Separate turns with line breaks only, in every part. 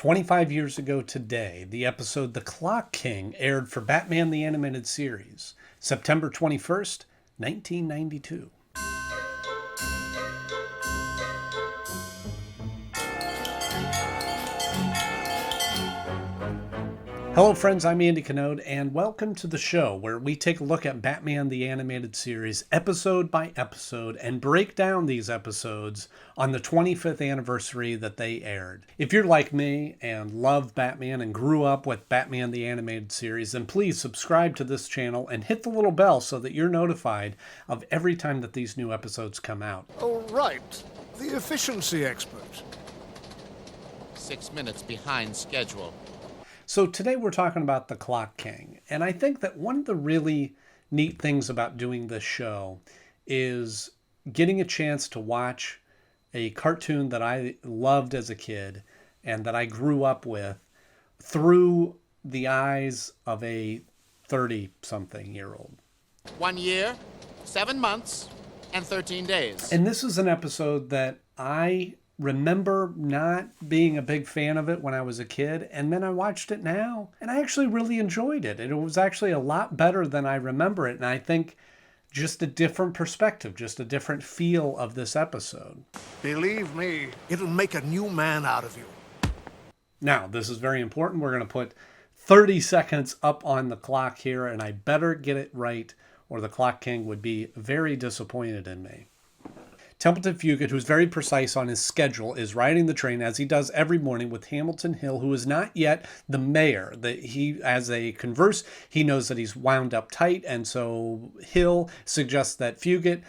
25 years ago today, the episode The Clock King aired for Batman the Animated Series, September 21st, 1992. Hello friends, I'm Andy Knode, and welcome to the show where we take a look at Batman the Animated Series episode by episode and break down these episodes on the 25th anniversary that they aired. If you're like me and love Batman and grew up with Batman the Animated Series, then please subscribe to this channel and hit the little bell so that you're notified of every time that these new episodes come out.
Oh, right. The efficiency expert.
6 minutes behind schedule.
So today we're talking about The Clock King, and I think that one of the really neat things about doing this show is getting a chance to watch a cartoon that I loved as a kid and that I grew up with through the eyes of a 30-something-year-old.
1 year, 7 months, and 13 days.
And this is an episode that I remember not being a big fan of it when I was a kid, and then I watched it now, and I actually really enjoyed it. And it was actually a lot better than I remember it, and I think just a different perspective, just a different feel of this episode.
Believe me, it'll make a new man out of you.
Now, this is very important. We're going to put 30 seconds up on the clock here, and I better get it right, or the Clock King would be very disappointed in me. Templeton Fugit, who's very precise on his schedule, is riding the train as he does every morning with Hamilton Hill, who is not yet the mayor. As they converse, he knows that he's wound up tight, and so Hill suggests that Fugit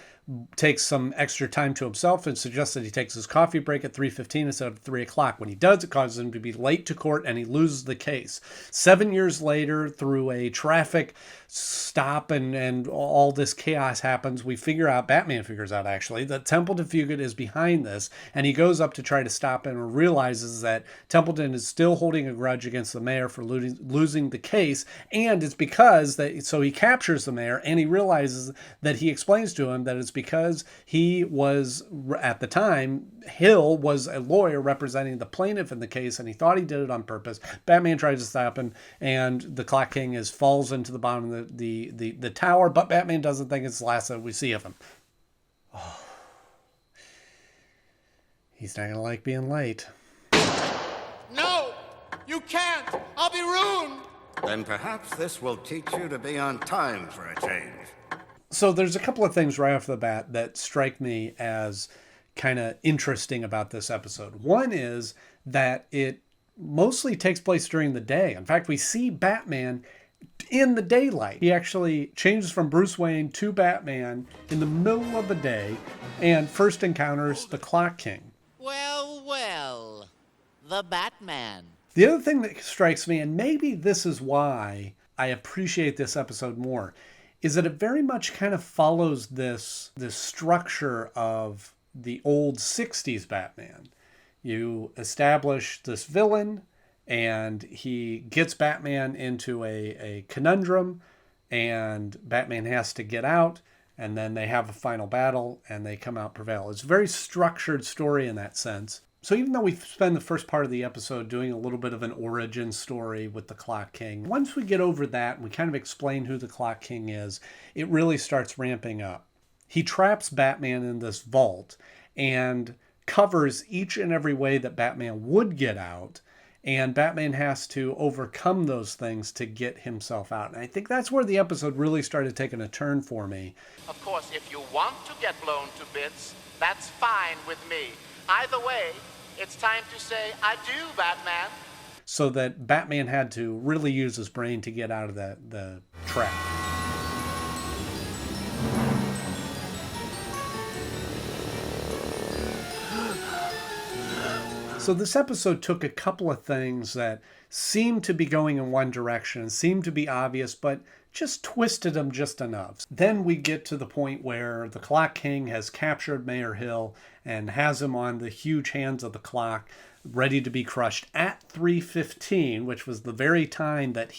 takes some extra time to himself and suggests that he takes his coffee break at 3:15 instead of 3 o'clock. When he does, it causes him to be late to court and he loses the case. 7 years later, through a traffic stop and all this chaos happens, we figure out, Batman figures out actually, that Templeton Fugit is behind this, and he goes up to try to stop him and realizes that Templeton is still holding a grudge against the mayor for losing the case, and it's because so he captures the mayor, and he realizes that he explains to him that it's because he was, at the time, Hill was a lawyer representing the plaintiff in the case, and he thought he did it on purpose. Batman tries to stop him, and the Clock King falls into the bottom of the tower, but Batman doesn't think it's the last that we see of him. Oh. He's not going to like being late.
No! You can't! I'll be ruined!
Then perhaps this will teach you to be on time for a change.
So there's a couple of things right off the bat that strike me as kind of interesting about this episode. One is that it mostly takes place during the day. In fact, we see Batman in the daylight. He actually changes from Bruce Wayne to Batman in the middle of the day and first encounters the Clock King.
Well, the Batman.
The other thing that strikes me, and maybe this is why I appreciate this episode more, is that it very much kind of follows this structure of the old 60s Batman. You establish this villain, and he gets Batman into a conundrum, and Batman has to get out, and then they have a final battle, and they come out prevail. It's a very structured story in that sense. So even though we spend the first part of the episode doing a little bit of an origin story with the Clock King, once we get over that and we kind of explain who the Clock King is, it really starts ramping up. He traps Batman in this vault and covers each and every way that Batman would get out, and Batman has to overcome those things to get himself out. And I think that's where the episode really started taking a turn for me.
Of course, if you want to get blown to bits, that's fine with me. Either way, it's time to say adieu, Batman.
So that Batman had to really use his brain to get out of the trap. So this episode took a couple of things that seemed to be going in one direction, seemed to be obvious, but just twisted them just enough. Then we get to the point where the Clock King has captured Mayor Hill and has him on the huge hands of the clock, ready to be crushed at 3:15, which was the very time that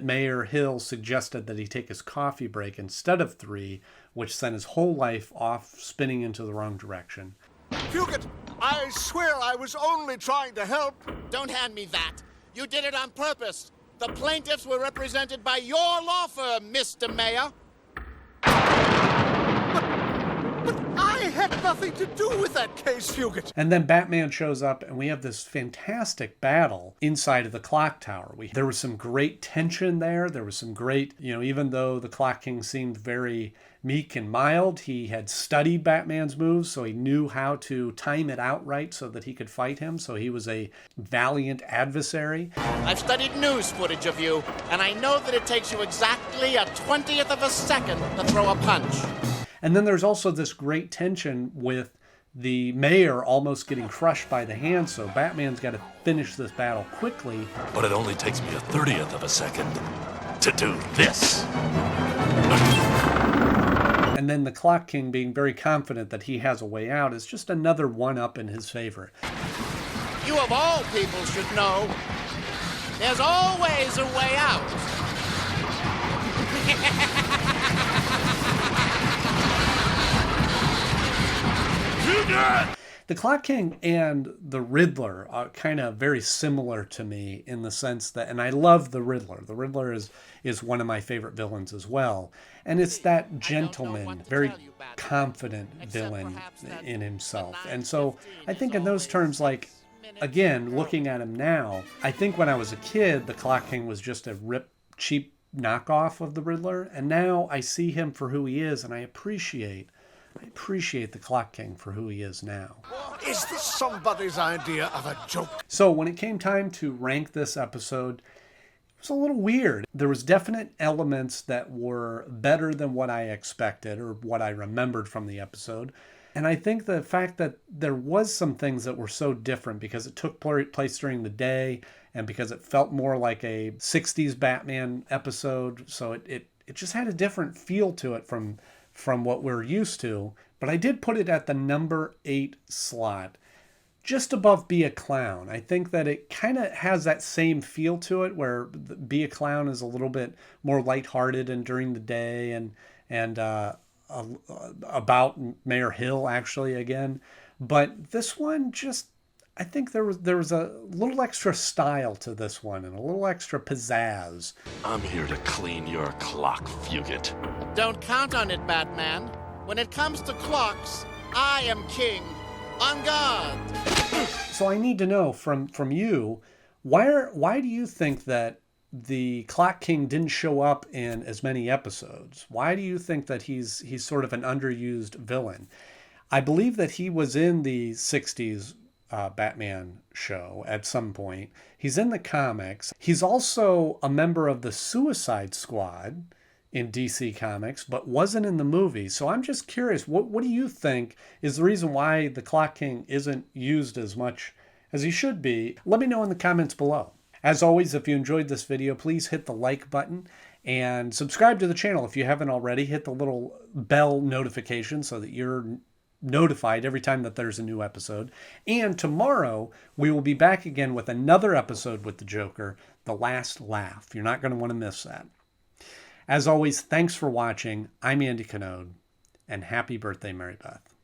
Mayor Hill suggested that he take his coffee break instead of 3, which sent his whole life off spinning into the wrong direction.
Fugit, I swear I was only trying to help.
Don't hand me that. You did it on purpose. The plaintiffs were represented by your law firm, Mr. Mayor.
I had nothing to do with that case, Fugit.
And then Batman shows up and we have this fantastic battle inside of the clock tower. There was some great tension there. There was some great, even though the Clock King seemed very meek and mild, he had studied Batman's moves, so he knew how to time it out right so that he could fight him. So he was a valiant adversary.
I've studied news footage of you, and I know that it takes you exactly a 20th of a second to throw a punch.
And then there's also this great tension with the mayor almost getting crushed by the hand, so Batman's got to finish this battle quickly.
But it only takes me a 30th of a second to do this.
And then the Clock King, being very confident that he has a way out, is just another one-up in his favor.
You of all people should know, there's always a way out.
The Clock King and the Riddler are kind of very similar to me in the sense that, and I love the Riddler. The Riddler is one of my favorite villains as well. And it's that gentleman, very confident villain in himself. And so I think in those terms, like, again, looking at him now, I think when I was a kid, the Clock King was just a cheap knockoff of the Riddler. And now I see him for who he is, and I appreciate the Clock King for who he is now.
Is this somebody's idea of a joke?
So when it came time to rank this episode, it was a little weird. There was definite elements that were better than what I expected or what I remembered from the episode. And I think the fact that there was some things that were so different because it took place during the day and because it felt more like a 60s Batman episode. So it just had a different feel to it from what we're used to. But I did put it at the number 8 slot, just above Be a Clown. I think that it kind of has that same feel to it where Be a Clown is a little bit more lighthearted and during the day and about Mayor Hill actually again. But this one just, I think there was a little extra style to this one and a little extra pizzazz.
I'm here to clean your clock, Fugit.
Don't count on it, Batman. When it comes to clocks, I am king. On guard.
So I need to know from you, why do you think that the Clock King didn't show up in as many episodes? Why do you think that he's sort of an underused villain? I believe that he was in the 60s Batman show at some point. He's in the comics. He's also a member of the Suicide Squad in DC Comics, but wasn't in the movie. So I'm just curious, what do you think is the reason why the Clock King isn't used as much as he should be? Let me know in the comments below. As always, if you enjoyed this video, please hit the like button and subscribe to the channel if you haven't already. Hit the little bell notification so that you're notified every time that there's a new episode. And tomorrow, we will be back again with another episode with the Joker, The Last Laugh. You're not going to want to miss that. As always, thanks for watching. I'm Andy Knode, and happy birthday, Mary Beth.